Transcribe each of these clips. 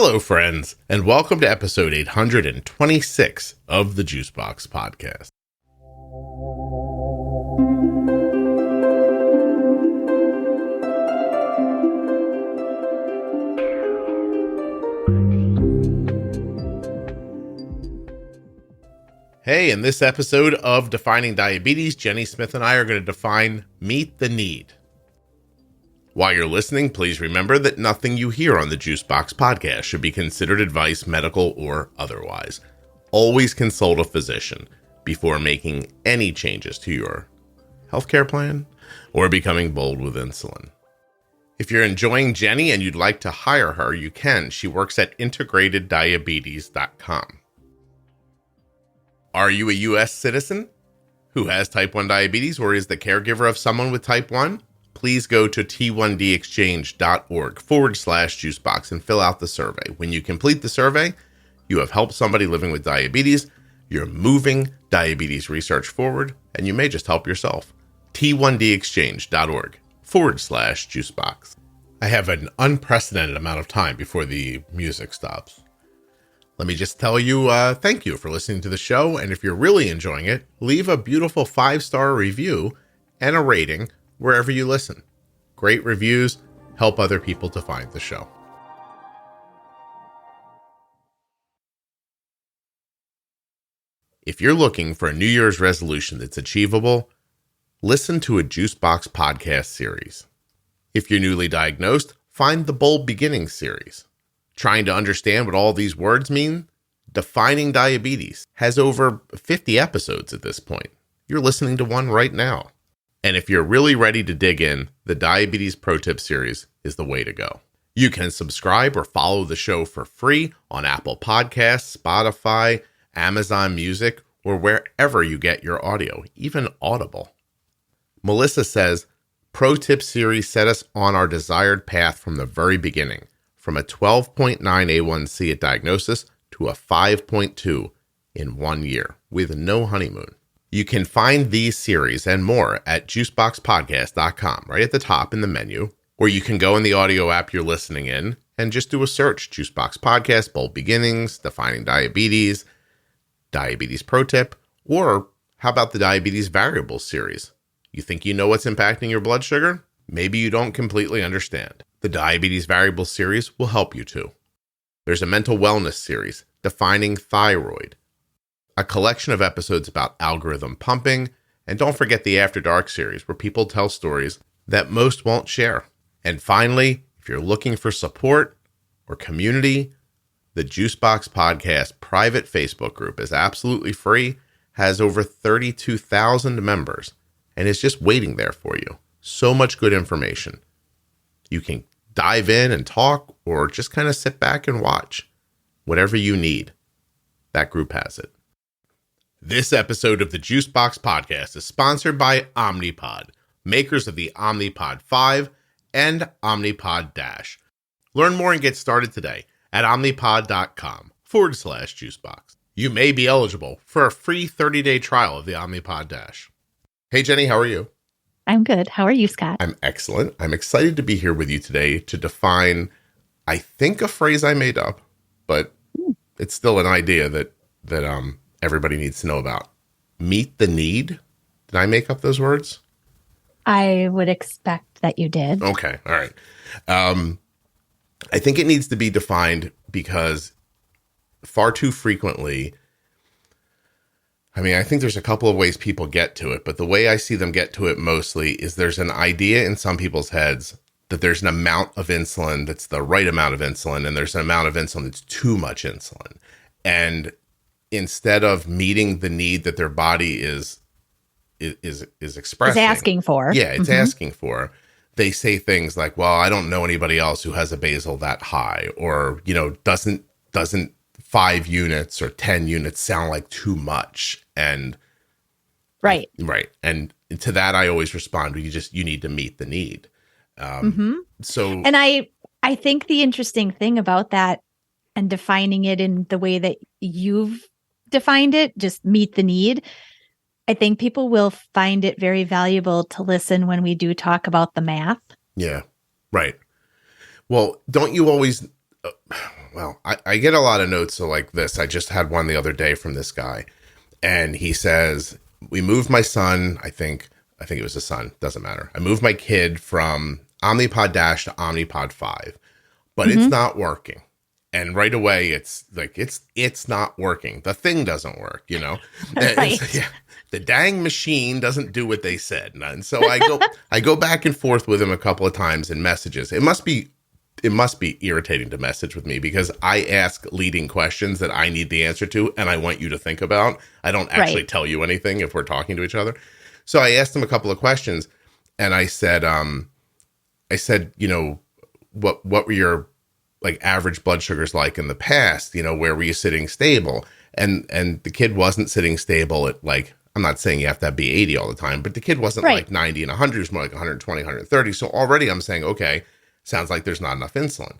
Hello, friends, and welcome to episode 826 of the Juicebox Podcast. Hey, in this episode of Defining Diabetes, Jenny Smith and I are going to define Meet the Need. While you're listening, please remember that nothing you hear on the Juicebox Podcast should be considered advice, medical or otherwise. Always consult a physician before making any changes to your healthcare plan or becoming bold with insulin. If you're enjoying Jenny and you'd like to hire her, you can. She works at integrateddiabetes.com. Are you a U.S. citizen who has type 1 diabetes or is the caregiver of someone with type 1? Please go to t1dexchange.org/juicebox and fill out the survey. When you complete the survey, you have helped somebody living with diabetes, you're moving diabetes research forward, and you may just help yourself. t1dexchange.org/juicebox. I have an unprecedented amount of time before the music stops. Let me just tell you, thank you for listening to the show, and if you're really enjoying it, leave a beautiful 5-star review and a rating wherever you listen. Great reviews help other people to find the show. If you're looking for a New Year's resolution that's achievable, listen to a Juicebox Podcast series. If you're newly diagnosed, find the Bold Beginnings series. Trying to understand what all these words mean? Defining Diabetes has over 50 episodes at this point. You're listening to one right now. And if you're really ready to dig in, the Diabetes Pro Tip series is the way to go. You can subscribe or follow the show for free on Apple Podcasts, Spotify, Amazon Music, or wherever you get your audio, even Audible. Melissa says, Pro Tip series set us on our desired path from the very beginning, from a 12.9 A1C at diagnosis to a 5.2 in 1 year with no honeymoon. You can find these series and more at juiceboxpodcast.com, right at the top in the menu, or you can go in the audio app you're listening in and just do a search, Juicebox Podcast, Bold Beginnings, Defining Diabetes, Diabetes Pro Tip, or how about the Diabetes Variables series? You think you know what's impacting your blood sugar? Maybe you don't completely understand. The Diabetes Variables series will help you too. There's a mental wellness series, Defining Thyroid, a collection of episodes about algorithm pumping, and don't forget the After Dark series where people tell stories that most won't share. And finally, if you're looking for support or community, the Juicebox Podcast private Facebook group is absolutely free, has over 32,000 members, and is just waiting there for you. So much good information. You can dive in and talk or just kind of sit back and watch. Whatever you need, that group has it. This episode of the Juicebox Podcast is sponsored by Omnipod, makers of the Omnipod 5 and Omnipod DASH. Learn more and get started today at omnipod.com/juicebox. You may be eligible for a free 30-day trial of the Omnipod DASH. Hey, Jenny, how are you? I'm good. How are you, Scott? I'm excellent. I'm excited to be here with you today to define, I think, a phrase I made up, but it's still an idea that everybody needs to know about. Meet the need. Did I make up those words? I would expect that you did. Okay. All right. I think it needs to be defined because far too frequently, I think there's a couple of ways people get to it, but the way I see them get to it mostly is there's an idea in some people's heads that there's an amount of insulin that's the right amount of insulin, and there's an amount of insulin that's too much insulin. And instead of meeting the need that their body is expressing, is asking for. Yeah, it's asking for. They say things like, well, I don't know anybody else who has a basal that high, or, doesn't 5 units or 10 units sound like too much. And right. And to that, I always respond, you need to meet the need. So, and I think the interesting thing about that and defining it in the way that you've defined it, just meet the need, I think people will find it very valuable to listen when we do talk about the math. Yeah, right. Well, don't you always, well, I get a lot of notes like this. I just had one the other day from this guy, and he says, we moved my son, I think it was a son, doesn't matter. I moved my kid from Omnipod DASH to Omnipod 5, but it's not working. And right away, it's like, it's not working. The thing doesn't work, you know? Right. The dang machine doesn't do what they said. And so I go back and forth with him a couple of times in messages. It must be irritating to message with me because I ask leading questions that I need the answer to and I want you to think about. I don't actually tell you anything if we're talking to each other. So I asked him a couple of questions and I said, you know, what were your like average blood sugars like in the past? You know, where were you sitting stable? And the kid wasn't sitting stable at like, I'm not saying you have to be 80 all the time, but the kid wasn't like 90 and 100, it was more like 120, 130. So already I'm saying, okay, sounds like there's not enough insulin.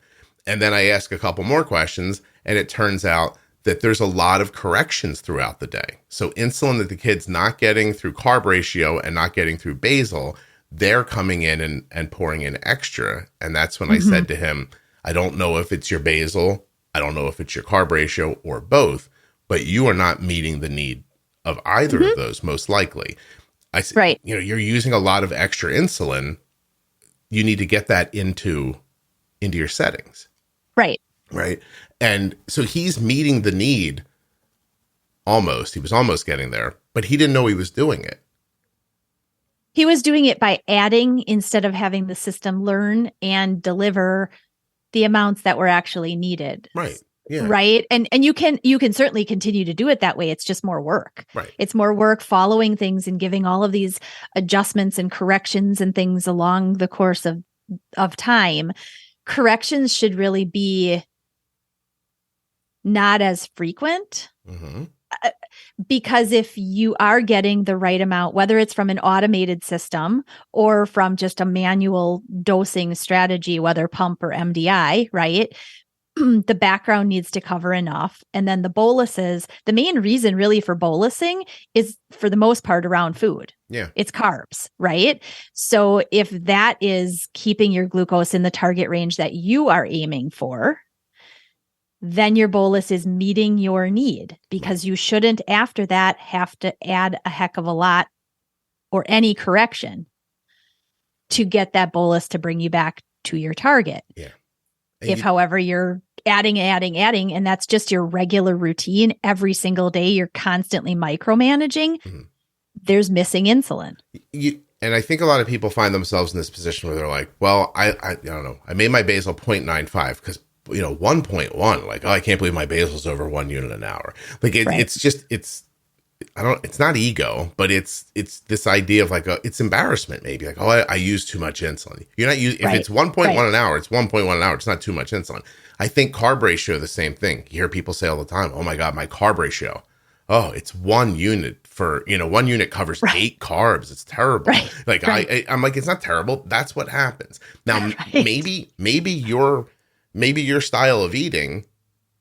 And then I ask a couple more questions and it turns out that there's a lot of corrections throughout the day. So insulin that the kid's not getting through carb ratio and not getting through basal, they're coming in and pouring in extra. And that's when I said to him, I don't know if it's your basal, I don't know if it's your carb ratio or both, but you are not meeting the need of either of those most likely. I said, you know, you're using a lot of extra insulin. You need to get that into your settings. Right. And so he's meeting the need almost. He was almost getting there, but he didn't know he was doing it. He was doing it by adding instead of having the system learn and deliver the amounts that were actually needed. Right. Yeah. Right. And you can certainly continue to do it that way. It's just more work. Right. It's more work following things and giving all of these adjustments and corrections and things along the course of time. Corrections should really be not as frequent. Because if you are getting the right amount, whether it's from an automated system or from just a manual dosing strategy, whether pump or MDI, right? The background needs to cover enough. And then the boluses, the main reason really for bolusing is for the most part around food. Yeah. It's carbs, right? So if that is keeping your glucose in the target range that you are aiming for, then your bolus is meeting your need because you shouldn't after that have to add a heck of a lot or any correction to get that bolus to bring you back to your target. Yeah. If, however, you're adding, and that's just your regular routine every single day, you're constantly micromanaging, there's missing insulin. And I think a lot of people find themselves in this position where they're like, well, I don't know. I made my basal 0.95 because, you know, 1.1, like, oh, I can't believe my basal's over 1 unit an hour. Like it's not ego, but it's this idea of like, it's embarrassment maybe. Like, oh, I use too much insulin. You're not using, if it's 1.1 an hour, it's 1.1 an hour. It's not too much insulin. I think carb ratio, the same thing. You hear people say all the time, oh my God, my carb ratio. Oh, it's 1 unit for, you know, 1 unit covers 8 carbs. It's terrible. Like I'm like, it's not terrible. That's what happens. Now, maybe your style of eating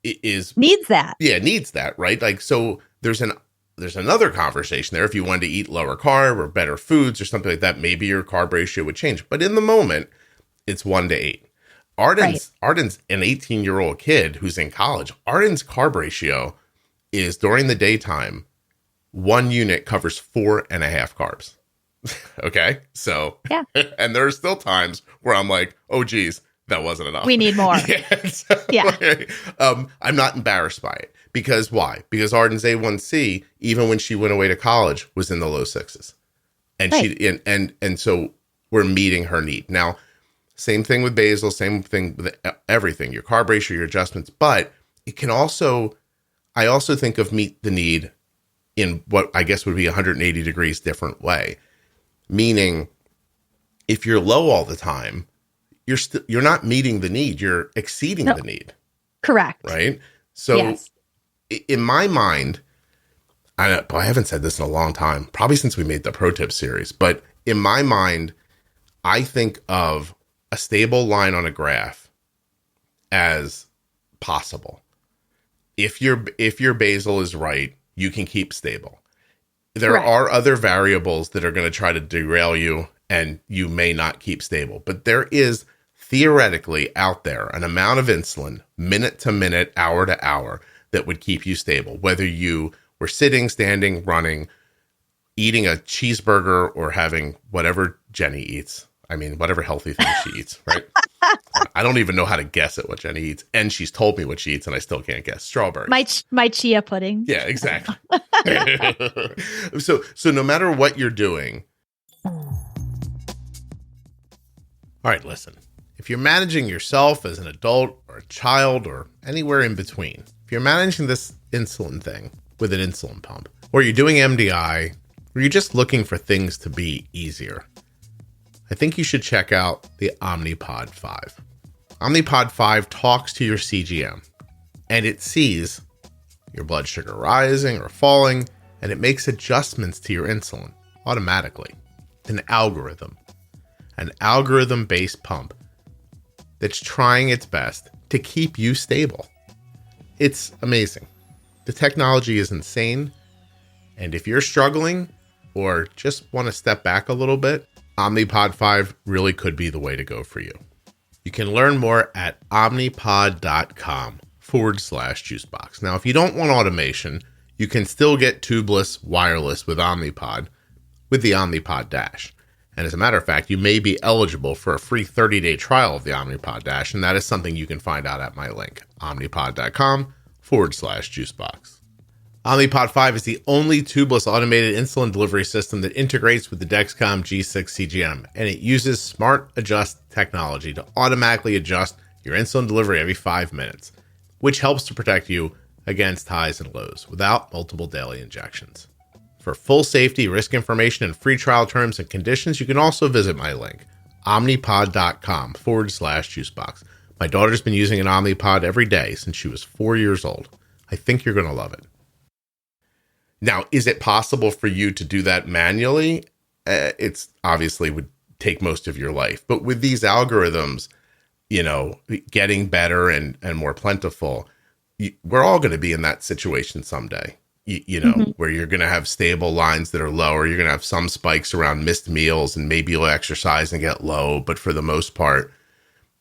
needs that. Yeah, needs that, right? Like, so there's another conversation there. If you wanted to eat lower carb or better foods or something like that, maybe your carb ratio would change. But in the moment, it's 1 to 8. Arden's an 18-year-old kid who's in college. Arden's carb ratio is during the daytime, 1 unit covers 4.5 carbs. Okay. So, yeah. And there are still times where I'm like, oh geez, that wasn't enough. We need more. I'm not embarrassed by it. Because why? Because Arden's A1C, even when she went away to college, was in the low 6s. And she and so we're meeting her need. Now, same thing with basal, same thing with everything, your carb ratio, your adjustments, but it can also, I also think of meet the need in what I guess would be 180 degrees different way. Meaning, if you're low all the time, you're not meeting the need, you're exceeding the need. Correct. Right? So in my mind, I haven't said this in a long time, probably since we made the Pro Tip series, but in my mind, I think of a stable line on a graph as possible. If your basal is right, you can keep stable. There are other variables that are going to try to derail you and you may not keep stable, but there is theoretically out there an amount of insulin, minute to minute, hour to hour, that would keep you stable, whether you were sitting, standing, running, eating a cheeseburger, or having whatever Jenny eats. I mean, whatever healthy thing she eats, right? I don't even know how to guess at what Jenny eats. And she's told me what she eats, and I still can't guess. Strawberries. My chia pudding. Yeah, exactly. So no matter what you're doing. All right, listen. If you're managing yourself as an adult or a child or anywhere in between, if you're managing this insulin thing with an insulin pump, or you're doing MDI, or you're just looking for things to be easier, I think you should check out the Omnipod 5. Omnipod 5 talks to your CGM, and it sees your blood sugar rising or falling, and it makes adjustments to your insulin automatically. An algorithm-based pump that's trying its best to keep you stable. It's amazing. The technology is insane, and if you're struggling or just want to step back a little bit, Omnipod 5 really could be the way to go for you. You can learn more at omnipod.com/juicebox. Now, if you don't want automation, you can still get tubeless wireless with Omnipod with the Omnipod DASH. And as a matter of fact, you may be eligible for a free 30-day trial of the Omnipod DASH, and that is something you can find out at my link, omnipod.com/juicebox. Omnipod 5 is the only tubeless automated insulin delivery system that integrates with the Dexcom G6 CGM, and it uses Smart Adjust technology to automatically adjust your insulin delivery every 5 minutes, which helps to protect you against highs and lows without multiple daily injections. For full safety, risk information, and free trial terms and conditions, you can also visit my link, omnipod.com/juicebox. My daughter's been using an Omnipod every day since she was 4 years old. I think you're going to love it. Now, is it possible for you to do that manually? It's obviously would take most of your life. But with these algorithms, getting better and more plentiful, we're all going to be in that situation someday, where you're going to have stable lines that are lower. You're going to have some spikes around missed meals, and maybe you'll exercise and get low. But for the most part,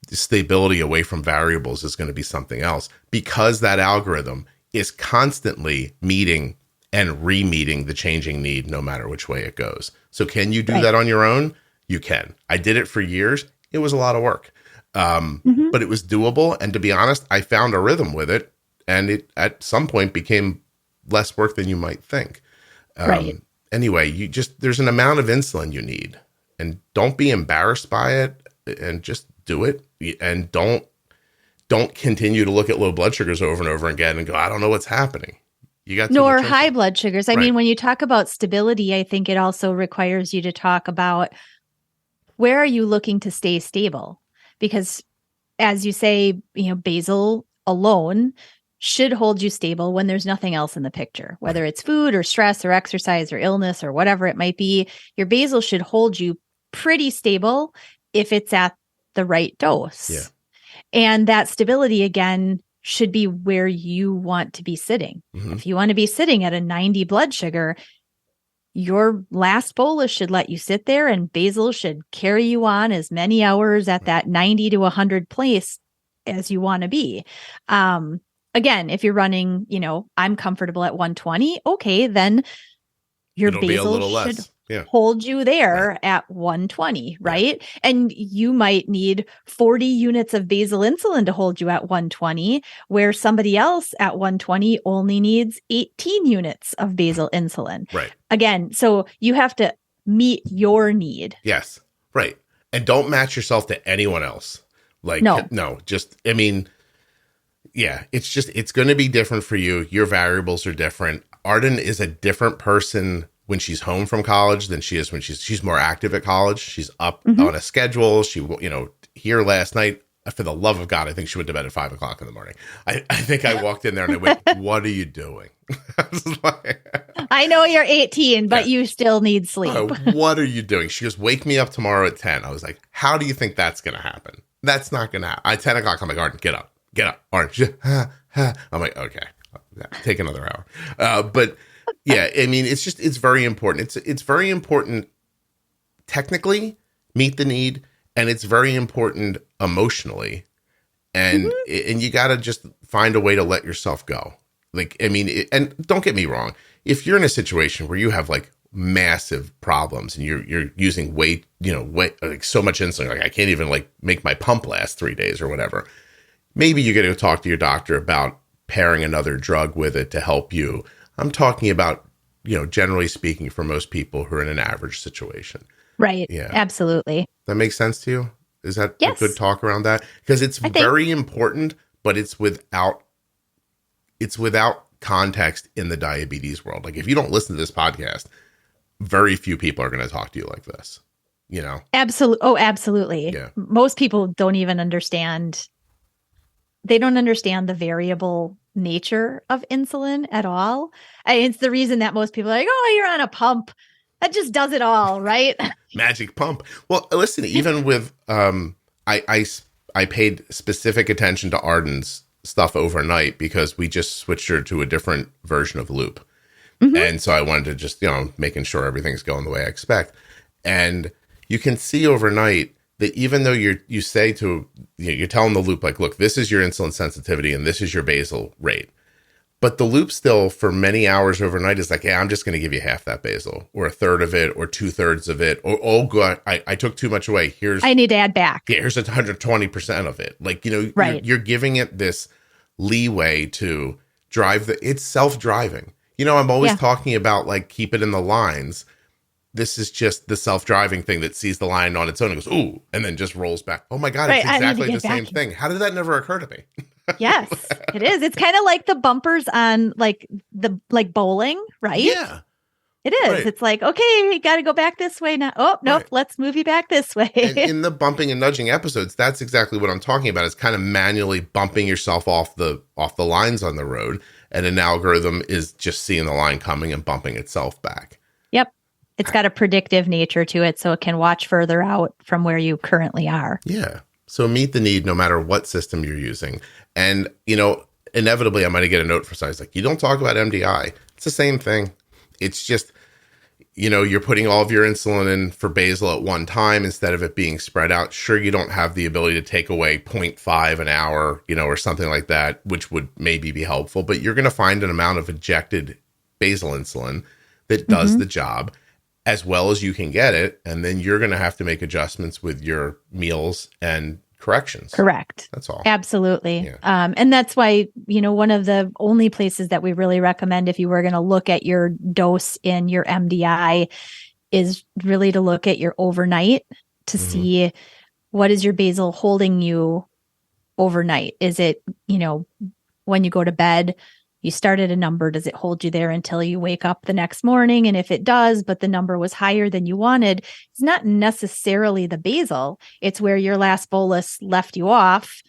the stability away from variables is going to be something else, because that algorithm is constantly meeting and re-meeting the changing need no matter which way it goes. So can you do that on your own? You can. I did it for years. It was a lot of work, but it was doable. And to be honest, I found a rhythm with it, and it at some point became less work than you might think. Anyway, there's an amount of insulin you need, and don't be embarrassed by it, and just do it. And don't continue to look at low blood sugars over and over again and go, I don't know what's happening. Nor high blood sugars. I mean, when you talk about stability, I think it also requires you to talk about, where are you looking to stay stable? Because as you say, basal alone should hold you stable when there's nothing else in the picture, whether it's food or stress or exercise or illness or whatever it might be. Your basal should hold you pretty stable if it's at the right dose. Yeah. And that stability, again, should be where you want to be sitting. If you want to be sitting at a 90 blood sugar, your last bolus should let you sit there, and basal should carry you on as many hours at that 90 to 100 place as you want to be. Again, if you're running, I'm comfortable at 120, okay, then your It'll be a basal little should less. Yeah. hold you there at 120, right? Yeah. And you might need 40 units of basal insulin to hold you at 120, where somebody else at 120 only needs 18 units of basal insulin. Right. Again, so you have to meet your need. Yes. Right. And don't match yourself to anyone else. It's going to be different for you. Your variables are different. Arden is a different person when she's home from college than she is when she's more active at college. She's up on a schedule. She, here last night, for the love of God, I think she went to bed at 5:00 in the morning. I think I walked in there and I went, what are you doing? I know you're 18, but you still need sleep. What are you doing? She goes, wake me up tomorrow at 10. I was like, how do you think that's going to happen? That's not going to happen. At 10 o'clock, I'm like, Arden, get up. Arden. I'm like, okay, take another hour. But yeah, I mean, it's very important. It's very important technically, meet the need, And it's very important emotionally. And and you got to just find a way to let yourself go. Like, I mean, and don't get me wrong. If you're in a situation where you have like massive problems and you're using way like so much insulin, like I can't even like make my pump last 3 days or whatever, maybe you got to talk to your doctor about pairing another drug with it to help you. I'm talking about, generally speaking, for most people who are in an average situation. Right. Yeah. Absolutely. That makes sense to you? Is that Yes. a good talk around that? Because it's very important, but it's without context in the diabetes world. Like if you don't listen to this podcast, very few people are going to talk to you like this, Absolutely. Oh, absolutely. Yeah. Most people don't even understand. They don't understand the variable nature of insulin at all. It's the reason that most people are like, oh, you're on a pump. That just does it all, right? Magic pump. Well, listen, even with, I paid specific attention to Arden's stuff overnight because we just switched her to a different version of Loop. And so I wanted to just, making sure everything's going the way I expect. And you can see overnight that even though you say to, you're telling the Loop, like, look, this is your insulin sensitivity and this is your basal rate. But the Loop still for many hours overnight is like, yeah, I'm just going to give you half that basal or a third of it or 2/3 of it. Or, oh, God, I took too much away. I need to add back. Yeah, here's 120% of it. Like, right. you're giving it this leeway to drive it's self-driving. I'm always talking about like, keep it in the lines. This is just the self-driving thing that sees the line on its own and goes, ooh, and then just rolls back. Oh my God, right. It's exactly the same thing. How did that never occur to me? Yes, it is. It's kind of like the bumpers on like bowling, right? Yeah. It is. Right. It's like, okay, you got to go back this way now. Oh, nope, let's move you back this way. And in the bumping and nudging episodes, that's exactly what I'm talking about. It's kind of manually bumping yourself off the lines on the road. And an algorithm is just seeing the line coming and bumping itself back. Yep. It's got a predictive nature to it, so it can watch further out from where you currently are. Yeah. So meet the need no matter what system you're using. And, inevitably I might get a note for size like, you don't talk about MDI. It's the same thing. It's just, you're putting all of your insulin in for basal at one time instead of it being spread out. Sure, you don't have the ability to take away 0.5 an hour, or something like that, which would maybe be helpful, but you're going to find an amount of injected basal insulin that does the job as well as you can get it. And then you're going to have to make adjustments with your meals and corrections. Correct. That's all. Absolutely. Yeah. And that's why, one of the only places that we really recommend if you were going to look at your dose in your MDI is really to look at your overnight to see what is your basal holding you overnight. Is it, when you go to bed, you start at a number, does it hold you there until you wake up the next morning? And if it does, but the number was higher than you wanted, it's not necessarily the basal. It's where your last bolus left you off.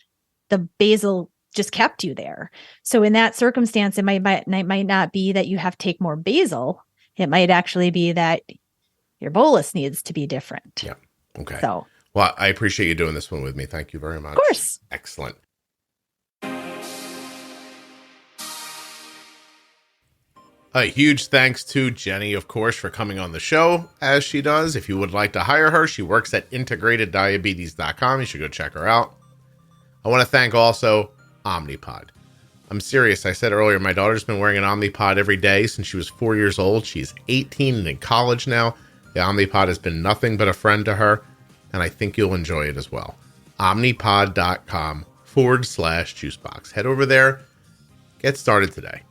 The basal just kept you there. So in that circumstance, it might not be that you have to take more basal. It might actually be that your bolus needs to be different. Yeah. Okay. So, well, I appreciate you doing this one with me. Thank you very much. Of course. Excellent. A huge thanks to Jenny, of course, for coming on the show as she does. If you would like to hire her, she works at integrateddiabetes.com. You should go check her out. I want to thank also Omnipod. I'm serious. I said earlier, my daughter's been wearing an Omnipod every day since she was 4 years old. She's 18 and in college now. The Omnipod has been nothing but a friend to her, and I think you'll enjoy it as well. Omnipod.com/juicebox. Head over there. Get started today.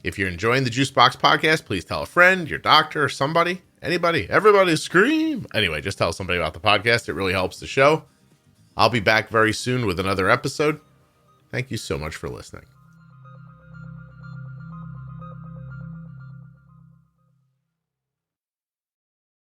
If you're enjoying the Juicebox podcast, please tell a friend, your doctor, somebody, anybody, everybody scream. Anyway, just tell somebody about the podcast. It really helps the show. I'll be back very soon with another episode. Thank you so much for listening.